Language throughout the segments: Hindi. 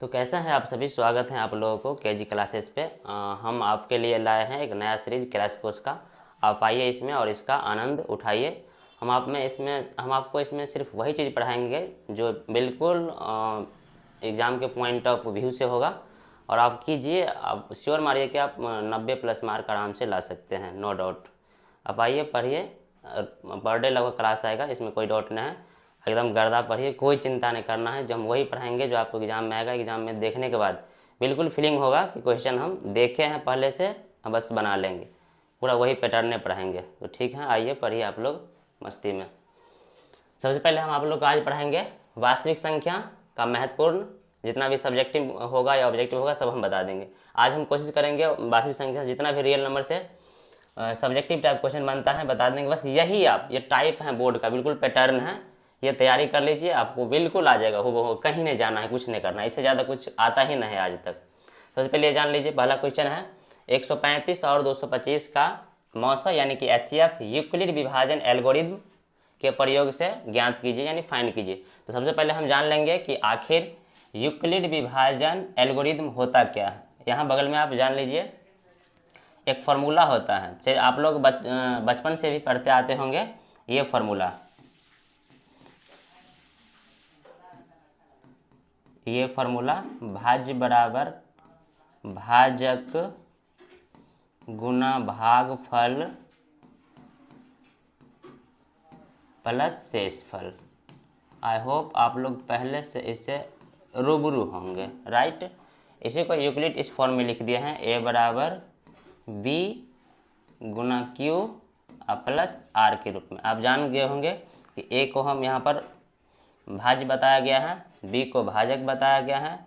तो कैसा है आप सभी, स्वागत है आप लोगों को केजी क्लासेस पे। हम आपके लिए लाए हैं एक नया सीरीज क्रैश कोर्स का। आप आइए इसमें और इसका आनंद उठाइए। हम आपको इसमें सिर्फ वही चीज़ पढ़ाएंगे जो बिल्कुल एग्ज़ाम के पॉइंट ऑफ व्यू से होगा। और आप कीजिए, आप श्योर मारिए कि आप 90+ मार्क आराम से ला सकते हैं, नो डाउट। आप आइए पढ़िए, पर डे लगभग क्लास आएगा, इसमें कोई डाउट नहीं है। एकदम गर्दा पढ़िए, कोई चिंता नहीं करना है। जो हम वही पढ़ाएंगे जो आपको एग्ज़ाम में आएगा। एग्ज़ाम में देखने के बाद बिल्कुल फीलिंग होगा कि क्वेश्चन हम देखे हैं पहले से, हम बस बना लेंगे। पूरा वही पैटर्न पढ़ाएंगे। तो ठीक है, आइए पढ़िए आप लोग मस्ती में। सबसे पहले हम आप लोग को आज पढ़ाएंगे वास्तविक संख्या का महत्वपूर्ण, जितना भी सब्जेक्टिव होगा या ऑब्जेक्टिव होगा सब हम बता देंगे। आज हम कोशिश करेंगे वास्तविक संख्या जितना भी रियल नंबर से सब्जेक्टिव टाइप क्वेश्चन बनता है बता देंगे। बस यही आप, ये टाइप है बोर्ड का, बिल्कुल पैटर्न है। ये तैयारी कर लीजिए, आपको बिल्कुल आ जाएगा। वो कहीं नहीं जाना है, कुछ नहीं करना है, इससे ज़्यादा कुछ आता ही नहीं है आज तक। सबसे पहले ये जान लीजिए, पहला क्वेश्चन है 135 और 225 का मौसा यानी कि HCF यूक्लिड विभाजन एल्गोरिथम के प्रयोग से ज्ञात कीजिए यानी फाइंड कीजिए। तो सबसे पहले हम जान लेंगे कि आखिर यूक्लिड विभाजन एल्गोरिथम होता क्या है। यहाँ बगल में आप जान लीजिए, एक फार्मूला होता है, चाहे आप लोग बचपन से भी पढ़ते आते होंगे। ये फार्मूला, भाज्य बराबर भाजक गुना भागफल प्लस शेषफल। आई होप आप लोग पहले से इससे रूबरू होंगे, राइट। इसी को यूक्लिड इस फॉर्म में लिख दिए हैं, A बराबर B गुना Q प्लस R के रूप में। आप जान गए होंगे कि A को हम यहाँ पर भाज्य बताया गया है, B को भाजक बताया गया है,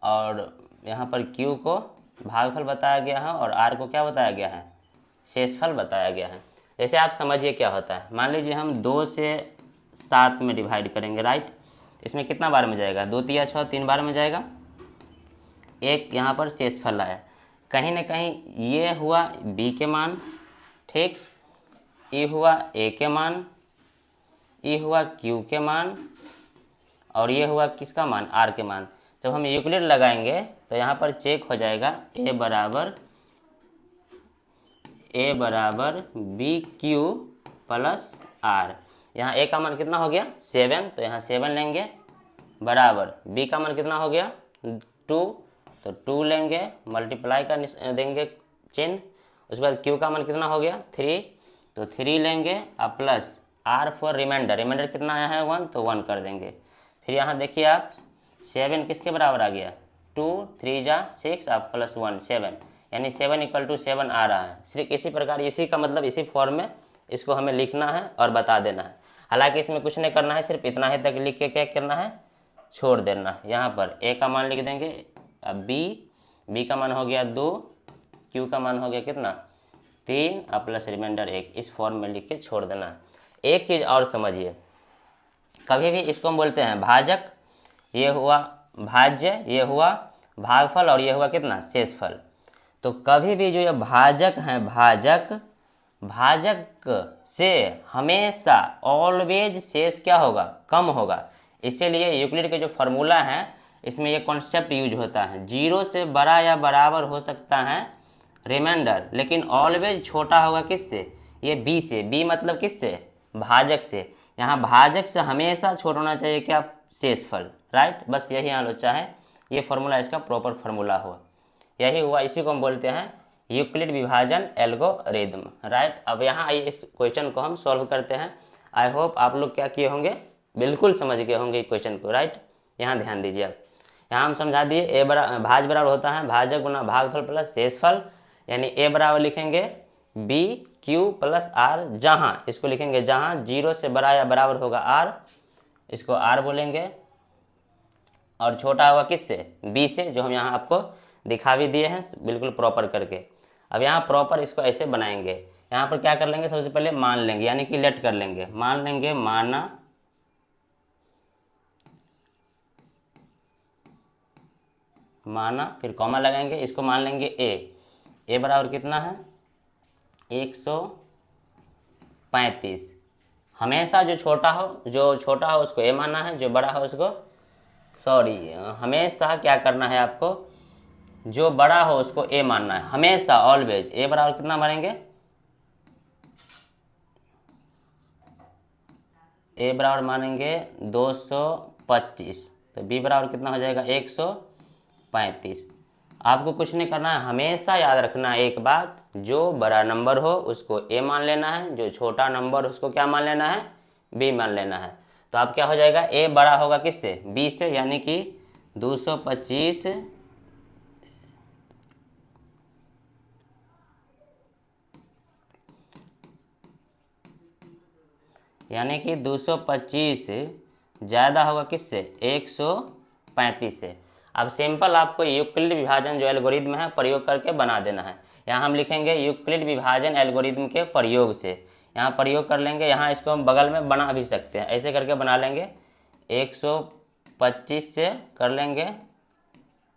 और यहाँ पर Q को भागफल बताया गया है, और R को क्या बताया गया है, शेषफल बताया गया है। जैसे आप समझिए क्या होता है। मान लीजिए हम 2 से 7 में डिवाइड करेंगे, राइट। इसमें कितना बार में जाएगा, 2 तिया 6, 3 बार में जाएगा। एक यहाँ पर शेषफल आया, कहीं ना कहीं ये हुआ B के मान, ठीक, ये हुआ A के मान, ये हुआ Q के मान, और ये हुआ किसका मान, R के मान। जब हम यूक्लिड लगाएंगे तो यहाँ पर चेक हो जाएगा A बराबर BQ प्लस R। यहाँ A का मान कितना हो गया 7, तो यहाँ 7 लेंगे, बराबर B का मान कितना हो गया 2, तो 2 लेंगे, मल्टीप्लाई का देंगे चिन्ह। उसके बाद Q का मान कितना हो गया 3, तो 3 लेंगे, अब प्लस R फॉर रिमाइंडर कितना आया है 1, तो 1 कर देंगे। फिर यहाँ देखिए आप 7 किसके बराबर आ गया, 2 3 जा 6, आप प्लस 1 7, यानी 7 = 7 आ रहा है। सिर्फ इसी प्रकार, इसी का मतलब इसी फॉर्म में इसको हमें लिखना है और बता देना है। हालांकि इसमें कुछ नहीं करना है, सिर्फ इतना ही तक लिख के क्या करना है, छोड़ देना। यहाँ पर A का मान लिख देंगे, अब B का मान हो गया 2, Q का मान हो गया कितना 3, अब प्लस रिमाइंडर 1, इस फॉर्म में लिख के छोड़ देना। एक चीज़ और समझिए, कभी भी इसको हम बोलते हैं भाजक, ये हुआ भाज्य, ये हुआ भागफल, और ये हुआ कितना शेषफल। तो कभी भी जो ये भाजक हैं, भाजक से हमेशा ऑलवेज शेष क्या होगा, कम होगा। इसीलिए यूक्लिड के जो फार्मूला है इसमें ये कॉन्सेप्ट यूज होता है, 0 से बड़ा या बराबर हो सकता है रिमाइंडर, लेकिन ऑलवेज छोटा होगा किससे, ये B से। B मतलब किससे, भाजक से। यहाँ भाजक से हमेशा छोटा होना चाहिए क्या, शेषफल, राइट। बस यही आलोचना है, ये फार्मूला इसका प्रॉपर फार्मूला हुआ, यही हुआ। इसी को हम बोलते हैं यूक्लिड विभाजन एल्गोरिथम, राइट। अब यहाँ आइए इस क्वेश्चन को हम सॉल्व करते हैं। आई होप आप लोग क्या किए होंगे, बिल्कुल समझ गए होंगे क्वेश्चन को, राइट। यहाँ ध्यान दीजिए आप, यहाँ हम समझा दिए भाज बराबर होता है भाजक गुना भागफल प्लस शेषफल, यानी A बराबर लिखेंगे BQ प्लस R, जहाँ इसको लिखेंगे जहाँ 0 से बड़ा या बराबर होगा R, इसको R बोलेंगे, और छोटा होगा किससे, B से, जो हम यहाँ आपको दिखा भी दिए हैं बिल्कुल प्रॉपर करके। अब यहाँ प्रॉपर इसको ऐसे बनाएंगे, यहाँ पर क्या कर लेंगे, सबसे पहले मान लेंगे यानी कि लेट कर लेंगे, मान लेंगे माना, फिर कॉमा लगाएंगे, इसको मान लेंगे A बराबर कितना है 135। हमेशा जो छोटा हो उसको A माना है, जो बड़ा हो उसको सॉरी, हमेशा क्या करना है आपको, जो बड़ा हो उसको ए मानना है, हमेशा ऑलवेज। ए बराबर कितना मानेंगे, ए बराबर मानेंगे 225, तो बी बराबर कितना हो जाएगा 135। आपको कुछ नहीं करना है, हमेशा याद रखना है एक बात, जो बड़ा नंबर हो उसको ए मान लेना है, जो छोटा नंबर उसको क्या मान लेना है, बी मान लेना है। तो आप क्या हो जाएगा, ए बड़ा होगा किससे, बी से, यानी कि 225 यानी कि 225 ज़्यादा होगा किससे, 135 से। अब सिंपल आपको यूक्लिड विभाजन जो एल्गोरिदम है प्रयोग करके बना देना है। यहाँ हम लिखेंगे यूक्लिड विभाजन एल्गोरिदम के प्रयोग से, यहाँ प्रयोग कर लेंगे, यहाँ इसको हम बगल में बना भी सकते हैं, ऐसे करके बना लेंगे। 125 से कर लेंगे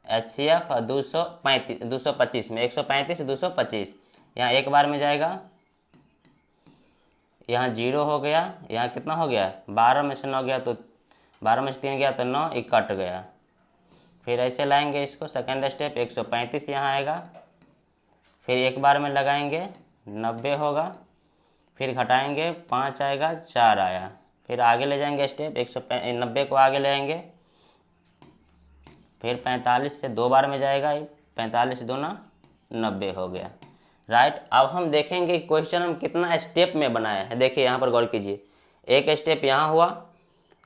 HCF और 225 में 135 225, यहाँ एक बार में जाएगा, यहाँ 0 हो गया, यहाँ कितना हो गया 12 में से 9 गया तो 12 में से 3 गया तो 9, ये कट गया। फिर ऐसे लाएंगे इसको, सेकेंड स्टेप 135 यहाँ आएगा, फिर एक बार में लगाएंगे 90 होगा, फिर घटाएंगे 5 आएगा, 4 आया, फिर आगे ले जाएंगे स्टेप 190 को आगे ले आएंगे, फिर 45 से 2 बार में जाएगा, 45 दूना 90 हो गया। राइट, अब हम देखेंगे क्वेश्चन हम कितना स्टेप में बनाए हैं। देखिए यहाँ पर गौर कीजिए, एक स्टेप यहाँ हुआ,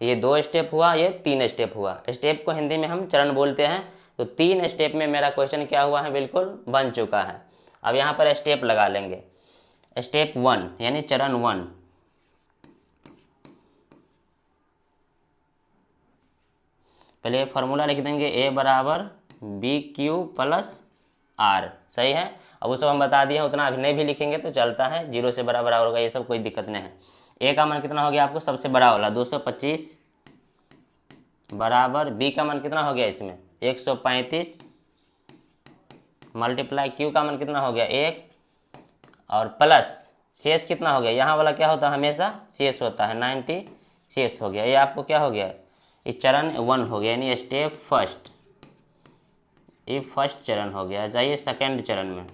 ये 2 स्टेप हुआ, ये 3 स्टेप हुआ। स्टेप को हिंदी में हम चरण बोलते हैं। तो 3 स्टेप में मेरा क्वेश्चन क्या हुआ है, बिल्कुल बन चुका है। अब यहाँ पर स्टेप लगा लेंगे, स्टेप 1 यानी चरण 1, पहले फॉर्मूला लिख देंगे, ए बराबर BQ प्लस आर, सही है। अब वो सब हम बता दिए हैं, उतना अभी नहीं भी लिखेंगे तो चलता है, 0 से बड़ा बराबर होगा, ये सब कोई दिक्कत नहीं है। ए का मान कितना हो गया आपको, सबसे बड़ा वाला 225 बराबर बी का मान कितना हो गया इसमें 135 मल्टीप्लाई क्यू का मान कितना हो गया 1 और प्लस शेष कितना हो गया, यहाँ वाला क्या होता है हमेशा शेष होता है 90 शेष हो गया। ये आपको क्या हो गया, ये चरण 1 हो गया, यानी स्टेप फर्स्ट, ये फर्स्ट चरण हो गया। जाइए सेकेंड चरण में,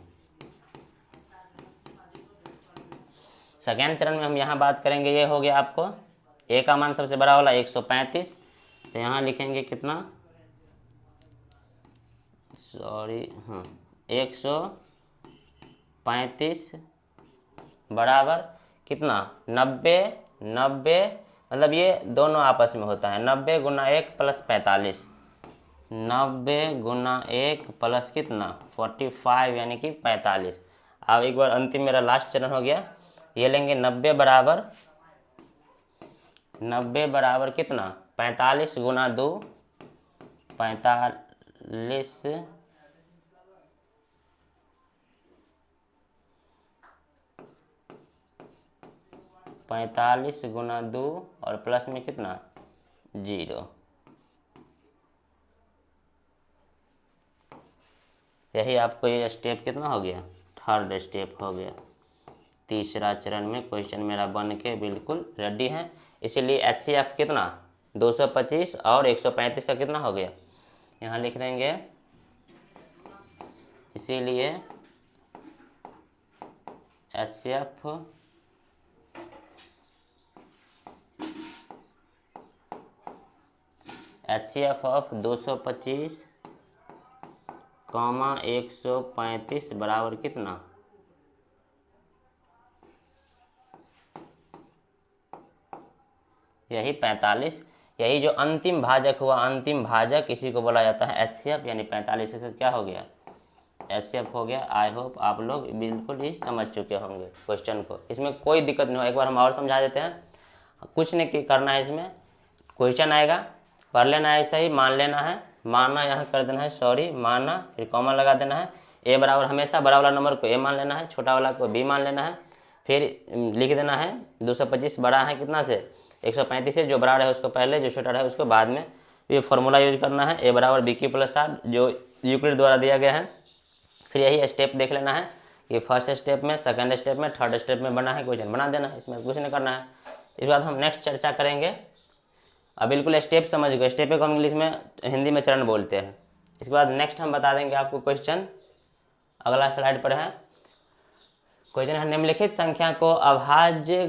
सेकेंड चरण में हम यहाँ बात करेंगे, ये हो गया आपको ए का मान सबसे बड़ा वाला 135, तो यहाँ लिखेंगे कितना, सॉरी हाँ 135 बराबर कितना 90, मतलब ये दोनों आपस में होता है 90 गुना 1 प्लस 45, 90 गुना 1 प्लस कितना 45 यानी कि 45। अब एक बार अंतिम मेरा लास्ट चरण हो गया, ये लेंगे 90 बराबर कितना 45 गुना 2 45 गुना 2 और प्लस में कितना 0। यही आपको ये स्टेप कितना हो गया, थर्ड स्टेप हो गया। तीसरा चरण में क्वेश्चन मेरा बन के बिल्कुल रेडी है। इसीलिए HCF कितना 225 और 135 का कितना हो गया, यहाँ लिख देंगे। इसीलिए HCF ऑफ 225 कॉमा 135 बराबर कितना, यही 45। यही जो अंतिम भाजक हुआ, अंतिम भाजक इसी को बोला जाता है HCF, यानी 45 का क्या हो गया HCF हो गया। आई होप आप लोग बिल्कुल ही समझ चुके होंगे क्वेश्चन को, इसमें कोई दिक्कत नहीं हो। एक बार हम और समझा देते हैं, कुछ नहीं करना है, इसमें क्वेश्चन आएगा पढ़ लेना है, ऐसा ही मान लेना है, माना यहाँ कर देना है, सॉरी माना, फिर कॉमा लगा देना है। ए बराबर हमेशा बड़ा वाला नंबर को ए मान लेना है, छोटा वाला को बी मान लेना है। फिर लिख देना है 225 बड़ा है कितना से 135 से, जो बड़ा रहे उसको पहले, जो छोटा रहे उसको बाद में। ये फॉर्मूला यूज करना है, ए बराबर BQ प्लस आर, जो यूक्लिड द्वारा दिया गया है। फिर यही स्टेप देख लेना है, ये फर्स्ट स्टेप में, सेकंड स्टेप में, थर्ड स्टेप में बना है, क्वेश्चन बना देना है, इसमें कुछ नहीं करना है। इस बात हम नेक्स्ट चर्चा करेंगे अब बिल्कुल स्टेप समझ गए, स्टेप को हम इंग्लिश में हिंदी में चरण बोलते हैं। इसके बाद नेक्स्ट हम बता देंगे आपको क्वेश्चन, अगला स्लाइड पर है। क्वेश्चन है निम्नलिखित संख्या को अभाज्य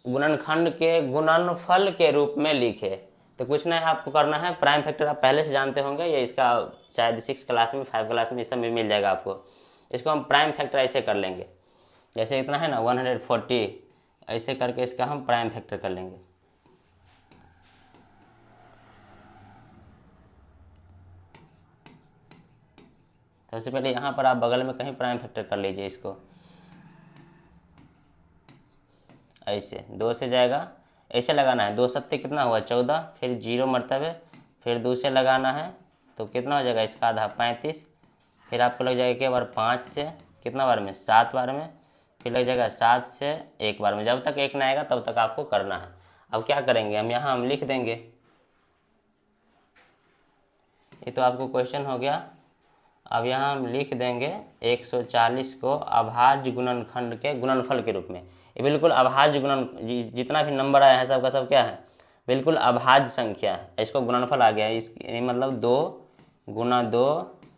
गुणनखंड के गुणनफल के रूप में लिखे। तो कुछ नहीं आपको करना है, प्राइम फैक्टर आप पहले से जानते होंगे, ये इसका शायद 6 क्लास में 5 क्लास में इस समय मिल जाएगा आपको। इसको हम प्राइम फैक्टर ऐसे कर लेंगे, जैसे इतना है ना 140, ऐसे करके इसका हम प्राइम फैक्टर कर लेंगे। सबसे पहले यहाँ पर आप बगल में कहीं प्राइम फैक्टर कर लीजिए इसको, ऐसे 2 से जाएगा, ऐसे लगाना है। 2 सत्ते कितना हुआ 14, फिर 0 मरतबे, फिर 2 से लगाना है तो कितना हो जाएगा इसका आधा 35, फिर आपको लग जाएगा क्या बार 5 से कितना बार में 7 बार में, फिर लग जाएगा 7 से 1 बार में। जब तक 1 ना आएगा तब तक आपको करना है। अब क्या करेंगे हम, यहाँ हम लिख देंगे, ये तो आपको क्वेश्चन हो गया। अब यहाँ हम लिख देंगे 140 को अभाज्य गुणनखंड के गुणनफल के रूप में। ये बिल्कुल अभाज्य गुणन, जितना भी नंबर आया है सबका सब क्या है, बिल्कुल अभाज्य संख्या है। इसको गुणनफल आ गया है, इस मतलब 2 गुना 2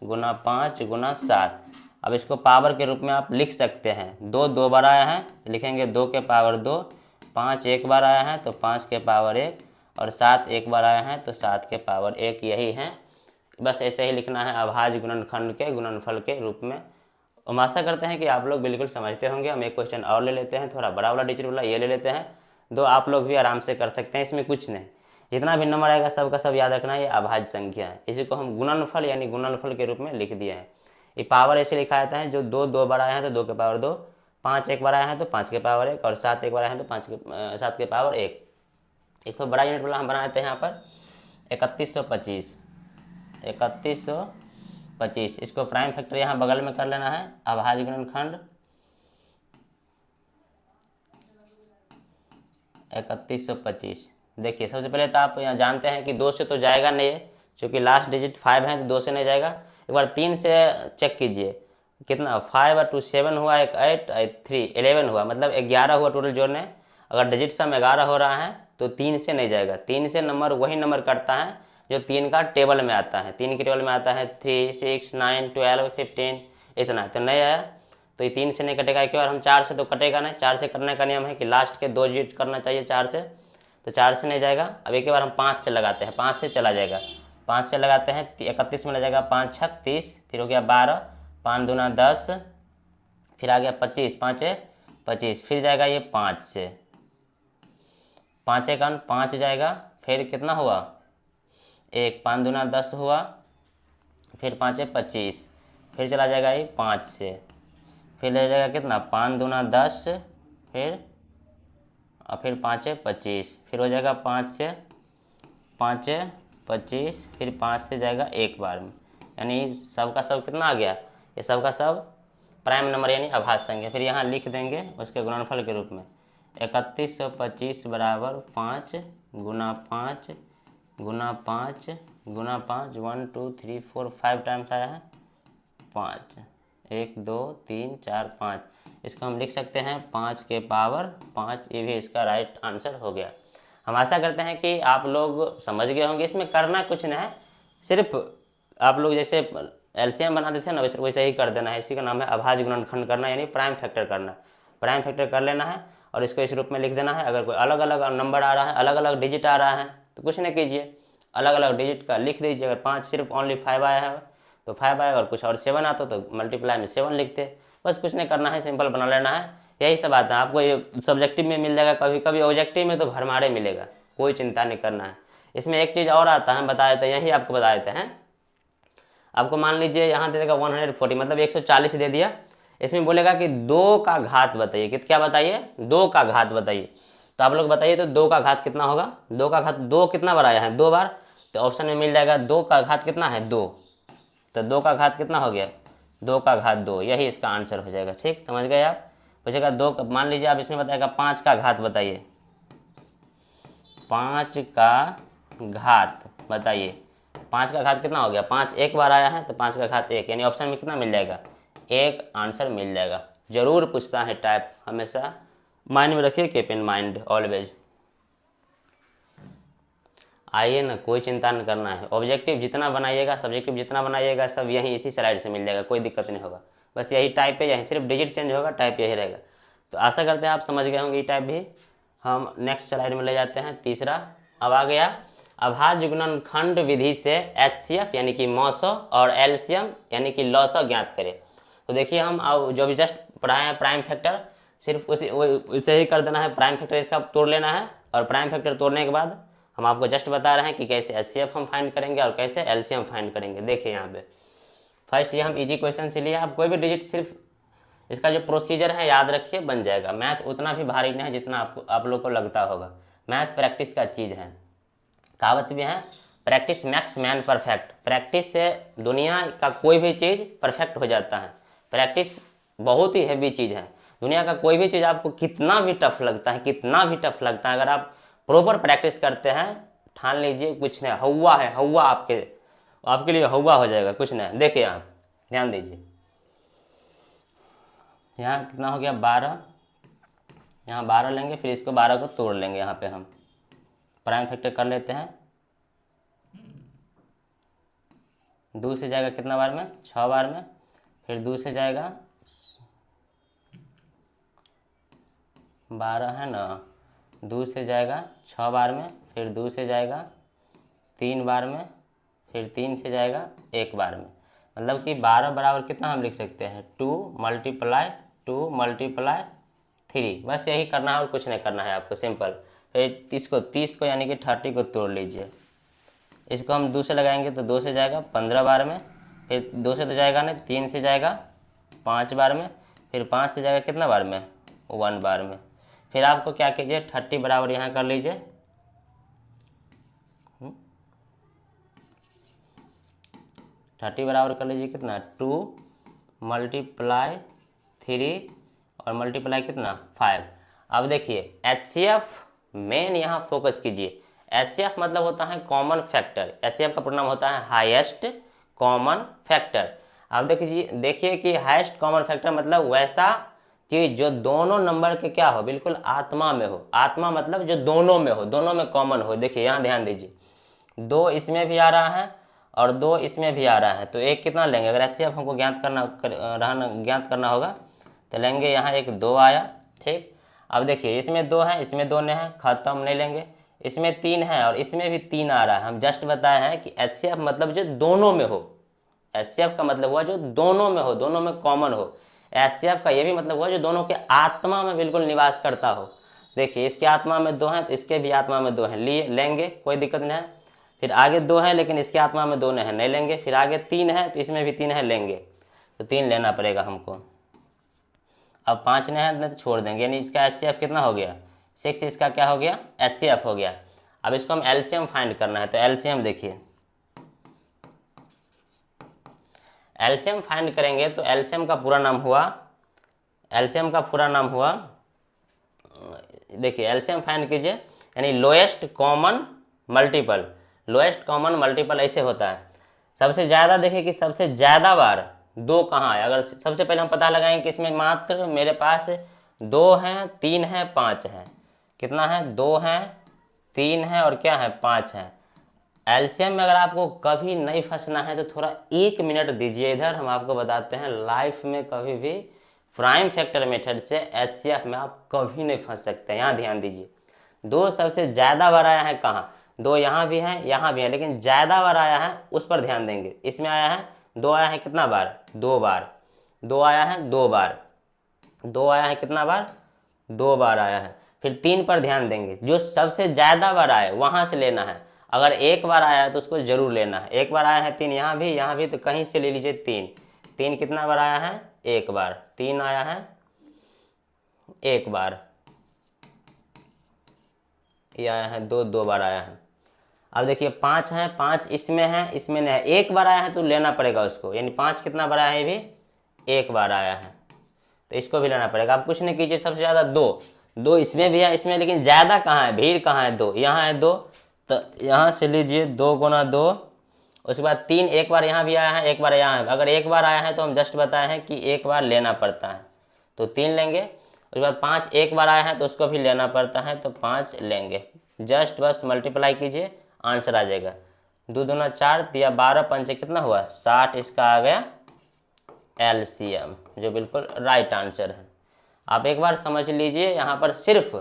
गुना 5 गुना 7। अब इसको पावर के रूप में आप लिख सकते हैं। 2 2 बार आया है लिखेंगे 2 के पावर 2, 5 1 बार आया है तो 5 के पावर 1, और 7 1 बार आया है तो 7 के पावर 1। यही है, बस ऐसे ही लिखना है अभाज्य गुणनखंड के गुणनफल के रूप में। हम आशा करते हैं कि आप लोग बिल्कुल समझते होंगे। हम एक क्वेश्चन और ले लेते हैं, थोड़ा बड़ा वाला डिजिट वाला ये ले लेते हैं। 2 आप लोग भी आराम से कर सकते हैं, इसमें कुछ नहीं, जितना भी नंबर आएगा सबका सब याद रखना है, ये अभाज्य संख्या है। इसी को हम गुणनफल यानी गुणनफल के रूप में लिख दिए हैं। ये पावर ऐसे लिखा जाता है, जो 2 2 बार आए हैं तो 2 के पावर 2, 5 1 बार आए हैं तो 5 के पावर 1, और 7 1 बार आए हैं तो 7 के पावर 1। एक तो बड़ा यूनिट वाला हम बना देते हैं यहाँ पर 3125, 3125। इसको प्राइम फैक्टर यहाँ बगल में कर लेना है, अभाज्य गुणनखंड 3125। देखिए सबसे पहले तो आप यहाँ जानते हैं कि 2 से तो जाएगा नहीं है, क्योंकि लास्ट डिजिट 5 है तो 2 से नहीं जाएगा। एक बार 3 से चेक कीजिए कितना, 5 और 2 7 हुआ, एक 8 3 11 हुआ, मतलब 11 हुआ टोटल जोड़ने। अगर डिजिट सम 11 हो रहा है तो 3 से नहीं जाएगा। 3 से नंबर वही नंबर कटता है जो 3 का टेबल में आता है। 3 के टेबल में आता है 3 6 9 12 15, इतना तो नहीं आया तो ये 3 से नहीं कटेगा। एक बार हम 4 से तो कटेगा नहीं, 4 से करने का नियम है कि लास्ट के 2 डिजिट करना चाहिए 4 से, तो 4 से नहीं जाएगा। अब एक बार हम 5 से लगाते हैं, 5 से चला जाएगा। 5 से लगाते हैं 31 में लग जाएगा 5 6 30, फिर हो गया 12, 5 दूना 10, फिर आ गया 25, 5 25, फिर जाएगा ये 5 से, 5 1 5 जाएगा, फिर कितना हुआ 1, 5 दूना 10 हुआ, फिर 5 25, फिर चला जाएगा ये 5 से, फिर ले जाएगा कितना 5 दूना 10, फिर और फिर 5 25, फिर हो जाएगा 5 से 5 25, फिर 5 से जाएगा 1 बार में, यानी सबका सब कितना आ गया, ये सबका सब प्राइम नंबर यानी अभाज्य संख्या। फिर यहाँ लिख देंगे उसके गुणनफल के रूप में 3125 बराबर 5 गुना 5 गुना 5 गुना 5, 1 2 3 4 5 टाइम्स आया है 5, 1 2 3 4 5। इसको हम लिख सकते हैं 5 के पावर 5। ये भी इसका राइट आंसर हो गया। हम आशा करते हैं कि आप लोग समझ गए होंगे। इसमें करना कुछ नहीं है, सिर्फ आप लोग जैसे एलसीएम बनाते थे ना वैसे ही कर देना है। इसी का नाम है अभाज्य गुणनखंड करना, यानी प्राइम फैक्टर करना। प्राइम फैक्टर कर लेना है और इसको इस रूप में लिख देना है। अगर कोई अलग अलग नंबर आ रहा है, अलग अलग डिजिट आ रहा है, तो कुछ नहीं कीजिए, अलग अलग डिजिट का लिख दीजिए। अगर 5 सिर्फ ओनली 5 आया है तो 5 आएगा, और कुछ और 7 आता तो मल्टीप्लाई में 7 लिखते। बस कुछ नहीं करना है, सिंपल बना लेना है। यही सब आता है आपको। ये सब्जेक्टिव में मिल जाएगा, कभी कभी ऑब्जेक्टिव में तो भरमारे मिलेगा, कोई चिंता नहीं करना है। इसमें एक चीज़ और आता है, बता देते हैं, यही आपको बता देते हैं। आपको मान लीजिए यहाँ दे देगा 140, मतलब 140 दे दिया। इसमें बोलेगा कि 2 का घात बताइए, क्या बताइए, 2 का घात बताइए। तो आप लोग बताइए तो 2 का घात कितना होगा। 2 का घात 2 कितना बार आया है, 2 बार। तो ऑप्शन में मिल जाएगा 2 का घात कितना है 2, तो 2 का घात कितना हो गया 2 का घात 2, यही इसका आंसर हो जाएगा। ठीक, समझ गए आप। पूछेगा 2, मान लीजिए आप इसमें बताएगा 5 का घात बताइए, 5 का घात बताइए। 5 का घात कितना हो गया, 5 1 बार आया है तो 5 का घात 1, यानी ऑप्शन में कितना मिल जाएगा 1 आंसर मिल जाएगा। जरूर पूछता है टाइप, हमेशा माइंड में रखिए, कीप इन माइंड ऑलवेज। आइए ना, कोई चिंता नहीं करना है। ऑब्जेक्टिव जितना बनाइएगा, सब्जेक्टिव जितना बनाइएगा, सब यही इसी स्लाइड से मिल जाएगा, कोई दिक्कत नहीं होगा। बस यही टाइप है, यही सिर्फ डिजिट चेंज होगा, टाइप यही रहेगा। तो आशा करते हैं आप समझ गए होंगे ये टाइप भी। हम नेक्स्ट स्लाइड में ले जाते हैं, तीसरा। अब आ गया अभाज्य गुणनखंड विधि से HCF यानी कि मौसो और LCM यानी कि लॉसो ज्ञात करें। तो देखिए हम अब जो भी जस्ट पढ़ाए हैं प्राइम फैक्टर, सिर्फ उसे ही कर देना है। प्राइम फैक्टर इसका तोड़ लेना है, और प्राइम फैक्टर तोड़ने के बाद हम आपको जस्ट बता रहे हैं कि कैसे HCF हम फाइंड करेंगे और कैसे LCM फाइंड करेंगे। देखिए यहाँ पे फर्स्ट ये हम इजी क्वेश्चन से लिए। आप कोई भी डिजिट सिर्फ इसका जो प्रोसीजर है याद रखिए, बन जाएगा। मैथ उतना भी भारी नहीं है जितना आप लोग को लगता होगा। मैथ प्रैक्टिस का चीज़ है, कहावत भी है, practice max man perfect. Practice से दुनिया का कोई भी चीज़ परफेक्ट हो जाता है। प्रैक्टिस बहुत ही हैवी चीज़ है। दुनिया का कोई भी चीज़ आपको कितना भी टफ लगता है, कितना भी टफ लगता है, अगर आप प्रॉपर प्रैक्टिस करते हैं, ठान लीजिए कुछ नहीं, हवा है, हवा आपके लिए हवा हो जाएगा, कुछ नहीं। देखिए आप ध्यान दीजिए, यहाँ कितना हो गया 12, यहाँ 12 लेंगे, फिर इसको 12 को तोड़ लेंगे। यहाँ पे हम प्राइम फैक्टर कर लेते हैं। 2 से जाएगा कितना बार में, 6 बार में, फिर 2 से जाएगा 12 है ना, 2 से जाएगा 6 बार में, फिर 2 से जाएगा 3 बार में, फिर 3 से जाएगा 1 बार में। मतलब कि 12 बराबर कितना हम लिख सकते हैं, 2 × 3। बस यही करना है और कुछ नहीं करना है आपको, सिंपल। फिर इसको 30 को यानी कि 30 को तोड़ लीजिए। इसको हम 2 से लगाएंगे तो 2 से जाएगा 15 बार में, फिर 2 से तो जाएगा नहीं, 3 से जाएगा 5 बार में, फिर 5 से जाएगा कितना बार में, 1 बार में। फिर आपको क्या कीजिए, 30 बराबर यहाँ कर लीजिए, 30 बराबर कर लीजिए कितना, 2 × 3 और मल्टीप्लाई कितना 5। अब देखिए HCF मेन यहाँ फोकस कीजिए। HCF मतलब होता है कॉमन फैक्टर। HCF का पूरा नाम होता है हाईएस्ट कॉमन फैक्टर। अब देखिए कि हाईएस्ट कॉमन फैक्टर मतलब वैसा चीज जो दोनों नंबर के क्या हो, बिल्कुल आत्मा में हो। आत्मा मतलब जो दोनों में हो, दोनों में कॉमन हो। देखिए यहाँ ध्यान दीजिए, 2 इसमें भी आ रहा है और 2 इसमें भी आ रहा है, तो एक कितना लेंगे। अगर HCF हमको ज्ञात करना होगा तो लेंगे यहाँ एक 2 आया, ठीक। अब देखिए इसमें 2 है, इसमें 2 नहीं है, खत्म, नहीं लेंगे। इसमें 3 है और इसमें भी 3 आ रहा है। हम जस्ट बताए हैं कि HCF मतलब जो दोनों में हो। HCF का मतलब हुआ जो दोनों में हो, दोनों में कॉमन हो। HCF का ये भी मतलब हुआ जो दोनों के आत्मा में बिल्कुल निवास करता हो। देखिए इसके आत्मा में 2 हैं तो इसके भी आत्मा में 2 हैं, लेंगे, कोई दिक्कत नहीं है। फिर आगे 2 है लेकिन इसके आत्मा में 2 नहीं है, नहीं लेंगे। फिर आगे 3 है तो इसमें भी 3 है, लेंगे। तो 3 लेना पड़ेगा हमको। अब 5 नहीं है तो छोड़ देंगे, यानी इसका HCF कितना हो गया, 6। इसका क्या हो गया, HCF हो गया। अब इसको हम LCM फाइंड करना है, तो LCM देखिए, LCM फाइंड करेंगे तो LCM का पूरा नाम हुआ, देखिए LCM फाइंड कीजिए, यानी lowest common multiple. Lowest common multiple ऐसे होता है, सबसे ज़्यादा। देखिए कि सबसे ज़्यादा बार 2 कहाँ है। अगर सबसे पहले हम पता लगाएंगे कि इसमें मात्र मेरे पास 2 हैं, 3 हैं, 5 हैं। कितना है, 2 हैं, 3 हैं और क्या है, 5 हैं। LCM में अगर आपको कभी नहीं फंसना है तो थोड़ा 1 मिनट दीजिए इधर, हम आपको बताते हैं। लाइफ में कभी भी प्राइम फैक्टर मेथड से HCF में आप कभी नहीं फंस सकते। यहाँ ध्यान दीजिए, 2 सबसे ज़्यादा बार आया है कहाँ, 2 यहाँ भी है, यहाँ भी है, लेकिन ज़्यादा बार आया है उस पर ध्यान देंगे। इसमें आया है 2 आया है कितना बार, 2 बार। 2 आया है 2 बार, 2 आया है कितना बार, 2 बार आया है। फिर 3 पर ध्यान देंगे, जो सबसे ज़्यादा बार आए वहाँ से लेना है। अगर 1 बार आया है तो उसको जरूर लेना है। 1 बार आया है 3, यहाँ भी तो कहीं से ले लीजिए 3। 3 कितना बार आया है, 1 बार। 3 आया है 1 बार, ये आया है 2 बार आया है। अब देखिए 5 है, 5 इसमें है, इसमें नहीं है, 1 बार आया है तो लेना पड़ेगा उसको। यानी 5 कितना बार आया है, ये भी 1 बार आया है, तो इसको भी लेना पड़ेगा। आप कुछ नहीं कीजिए, सबसे ज़्यादा 2 इसमें भी है, इसमें, लेकिन ज़्यादा कहाँ है, भीड़ कहाँ है, 2 यहाँ है 2, तो यहाँ से लीजिए 2 × 2। उसके बाद 3 1 बार यहाँ भी आया है, 1 बार यहाँ है। अगर 1 बार आया है तो हम जस्ट बताए हैं कि 1 बार लेना पड़ता है, तो 3 लेंगे। उसके बाद 5 1 बार आया है तो उसको भी लेना पड़ता है, तो 5 लेंगे। जस्ट बस मल्टीप्लाई कीजिए, आंसर आ जाएगा। 2 दूना 4 दिया 12 पंचे कितना हुआ 60, इसका आ गया एलसीएम, जो बिल्कुल राइट आंसर है। आप एक बार समझ लीजिए, यहाँ पर सिर्फ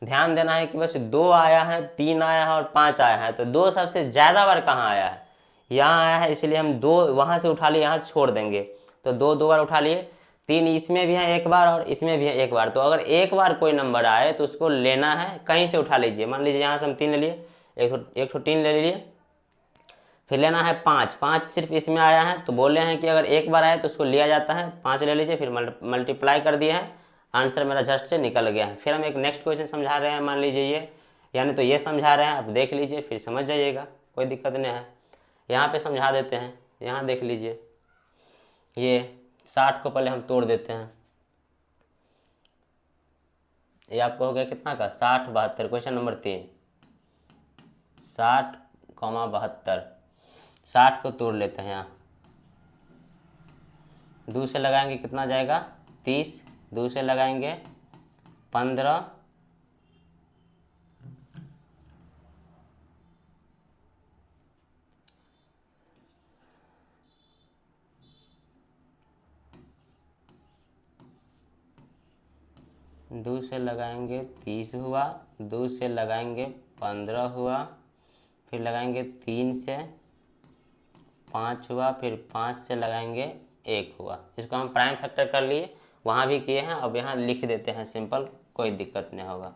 ध्यान देना है कि बस 2 आया है, 3 आया है और 5 आया है, तो 2 सबसे ज़्यादा बार कहाँ आया है, यहाँ आया है, इसलिए हम 2 वहाँ से उठा लिए, यहाँ छोड़ देंगे, तो 2 बार उठा लिए। 3 इसमें भी है एक बार और इसमें भी है एक बार, तो अगर एक बार कोई नंबर आए तो उसको लेना है, कहीं से उठा लीजिए। मान लीजिए यहाँ से हम 3 ले लिए, एक तो 3 ले लिए, फिर लेना है 5, 5 सिर्फ इसमें आया है, तो बोल रहे हैं कि अगर एक बार आए तो उसको लिया जाता है, 5 ले लीजिए, फिर मल्टीप्लाई कर दिए हैं, आंसर मेरा जस्ट से निकल गया है। फिर हम एक नेक्स्ट क्वेश्चन समझा रहे हैं, मान लीजिए ये, यानी तो ये समझा रहे हैं, आप देख लीजिए फिर समझ जाइएगा, कोई दिक्कत नहीं है। यहाँ पे समझा देते हैं, यहाँ देख लीजिए, ये 60 को पहले हम तोड़ देते हैं, ये आपको हो गया कितना का 60 72, क्वेश्चन नंबर 3, 60, 72, 60 को तोड़ लेते हैं, यहाँ 2 से लगाएंगे कितना जाएगा 30, 2 से लगाएंगे 15, 2 से लगाएंगे 30 हुआ, 2 से लगाएंगे 15 हुआ, फिर लगाएंगे 3 से 5 हुआ, फिर 5 से लगाएंगे 1 हुआ। इसको हम प्राइम फैक्टर कर लिए, वहाँ भी किए हैं, अब यहाँ लिख देते हैं सिंपल, कोई दिक्कत नहीं होगा।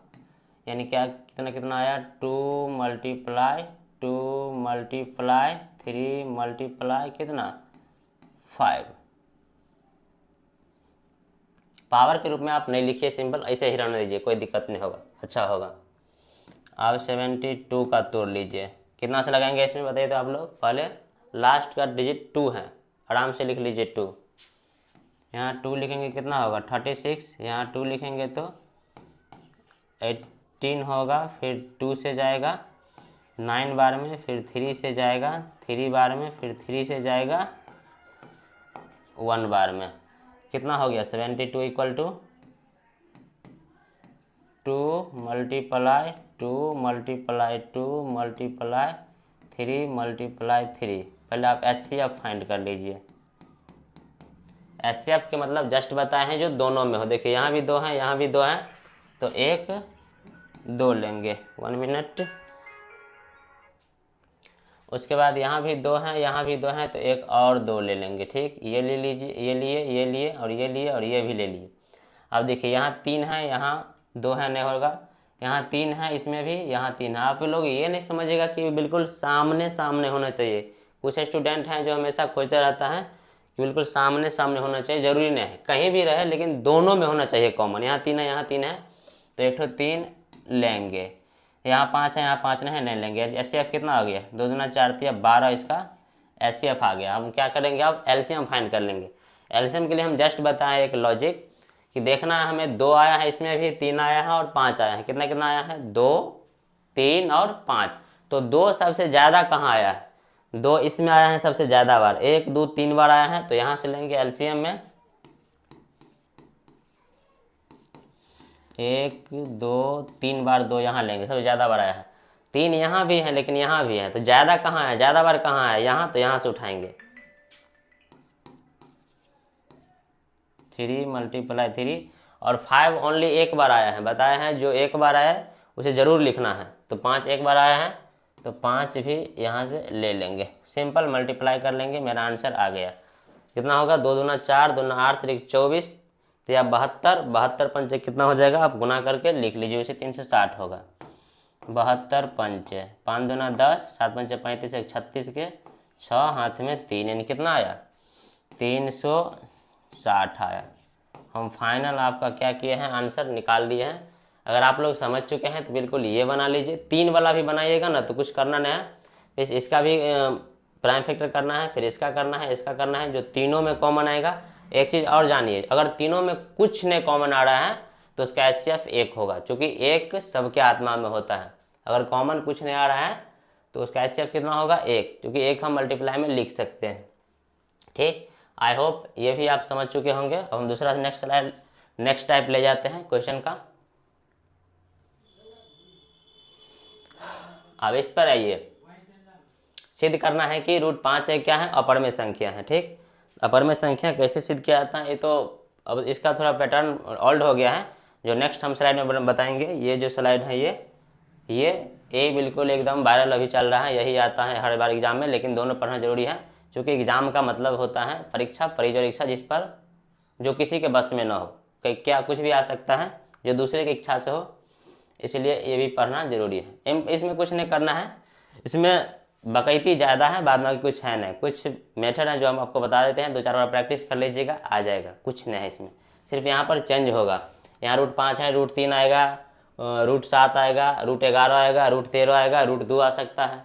यानी क्या कितना कितना आया 2 मल्टीप्लाई 3 मल्टीप्लाई कितना 5। पावर के रूप में आप नहीं लिखिए, सिंपल ऐसे ही रहने दीजिए, कोई दिक्कत नहीं होगा, अच्छा होगा। अब 72 का तोड़ लीजिए, कितना से लगाएंगे इसमें बताइए तो आप लोग, पहले लास्ट का डिजिट 2 है, आराम से लिख लीजिए 2, यहाँ 2 लिखेंगे कितना होगा 36, यहाँ 2 लिखेंगे तो 18 होगा, फिर 2 से जाएगा 9 बार में, फिर 3 से जाएगा 3 बार में, फिर 3 से जाएगा 1 बार में, कितना हो गया 72 इक्वल टू 2 मल्टीप्लाई 3 मल्टीप्लाई 3। पहले आप HCF फाइंड कर लीजिए, HCF के मतलब जस्ट बताए हैं जो दोनों में हो, देखिए यहाँ भी 2 हैं, यहाँ भी 2 हैं, तो 1 2 लेंगे, 1 मिनट। उसके बाद यहाँ भी 2 हैं, यहाँ भी 2 हैं, तो 1 और 2 ले लेंगे, ठीक, ये ले लीजिए, ये लिए, ये लिए और ये लिए और ये भी ले लिए। अब देखिए यहाँ 3 है, यहाँ 2 है, नहीं होगा, यहाँ 3 है, इसमें भी, यहाँ 3 है। आप लोग ये नहीं समझिएगा कि बिल्कुल सामने सामने होना चाहिए, कुछ स्टूडेंट हैं जो हमेशा खोजते रहता है कि बिल्कुल सामने सामने होना चाहिए, ज़रूरी नहीं है कहीं भी रहे, लेकिन दोनों में होना चाहिए कॉमन। यहाँ 3 है, यहाँ 3 है, तो एक 3 लेंगे, यहाँ 5 है, यहाँ 5 नहीं लेंगे। HCF कितना आ गया 2 दूना 4 तिया 12, इसका HCF आ गया। हम क्या करेंगे अब एलसीएम फाइंड कर लेंगे। एलसीएम के लिए हम जस्ट बताएं एक लॉजिक कि देखना है हमें 2 आया है, इसमें भी 3 आया है और 5 आया है, कितना कितना आया है 2 3 और 5, तो 2 सबसे ज़्यादा कहाँ आया है, 2 इसमें आया है सबसे ज़्यादा बार, 1 2 3 बार आया है, तो यहाँ से लेंगे एलसीएम में 1 2 3 बार, 2 यहाँ लेंगे, सबसे ज़्यादा बार आया है, 3 यहाँ भी है लेकिन यहाँ भी है, तो ज़्यादा कहाँ है, ज़्यादा बार कहाँ है यहाँ, तो यहाँ से उठाएंगे 3 मल्टीप्लाई 3 और 5 ओनली एक बार आया है, बताया है जो एक बार आया है उसे ज़रूर लिखना है, तो 5 एक बार आया है तो 5 भी यहाँ से ले लेंगे, सिंपल मल्टीप्लाई कर लेंगे, मेरा आंसर आ गया। कितना होगा 2 दूना 4 2 8 3 24, तो या 72, 72 पंचे कितना हो जाएगा, आप गुना करके लिख लीजिए, उसे 360 होगा, 72 पंचे, 5 दूना 10, 7 पंचे 35, 1 36 के 6, हाथ में 3, यानी कितना आया 360 आया। हम फाइनल आपका क्या किए हैं आंसर निकाल दिए हैं। अगर आप लोग समझ चुके हैं तो बिल्कुल ये बना लीजिए, 3 वाला भी बनाइएगा ना तो कुछ करना नहीं है, फिर इसका भी प्राइम फैक्टर करना है, फिर इसका करना है, इसका करना है, जो तीनों में कॉमन आएगा। एक चीज़ और जानिए, अगर तीनों में कुछ नहीं कॉमन आ रहा है तो उसका HCF 1 होगा, क्योंकि 1 सबके आत्मा में होता है। अगर कॉमन कुछ नहीं आ रहा है तो उसका HCF कितना होगा 1, क्योंकि 1 हम मल्टीप्लाई में लिख सकते हैं। ठीक, आई होप ये भी आप समझ चुके होंगे। अब हम दूसरा नेक्स्ट टाइप ले जाते हैं क्वेश्चन का। अब इस पर आइए, सिद्ध करना है कि रूट 5 है क्या है, अपर में संख्या है। ठीक, अपर में संख्या कैसे सिद्ध किया जाता है, ये तो अब इसका थोड़ा पैटर्न ओल्ड हो गया है, जो नेक्स्ट हम स्लाइड में बताएंगे। ये जो स्लाइड है ये बिल्कुल एकदम वायरल अभी चल रहा है, यही आता है हर बार एग्जाम में, लेकिन दोनों पढ़ना जरूरी है, क्योंकि एग्जाम का मतलब होता है परीक्षा, परिपरीक्षा जिस पर जो किसी के बस में ना हो, क्या कुछ भी आ सकता है जो दूसरे की इच्छा से हो, इसलिए ये भी पढ़ना जरूरी है। इसमें कुछ नहीं करना है, इसमें बकैती ज़्यादा है, बाद में कुछ है नहीं, कुछ मेथड है जो हम आपको बता देते हैं, 2-4 बार प्रैक्टिस कर लीजिएगा, आ जाएगा, कुछ नहीं है इसमें, सिर्फ यहाँ पर चेंज होगा। यहाँ रूट 5 है, रूट 3 आएगा, रूट 7 आएगा, रूट 11 आएगा, रूट 13 आएगा, रूट 2 आ सकता है।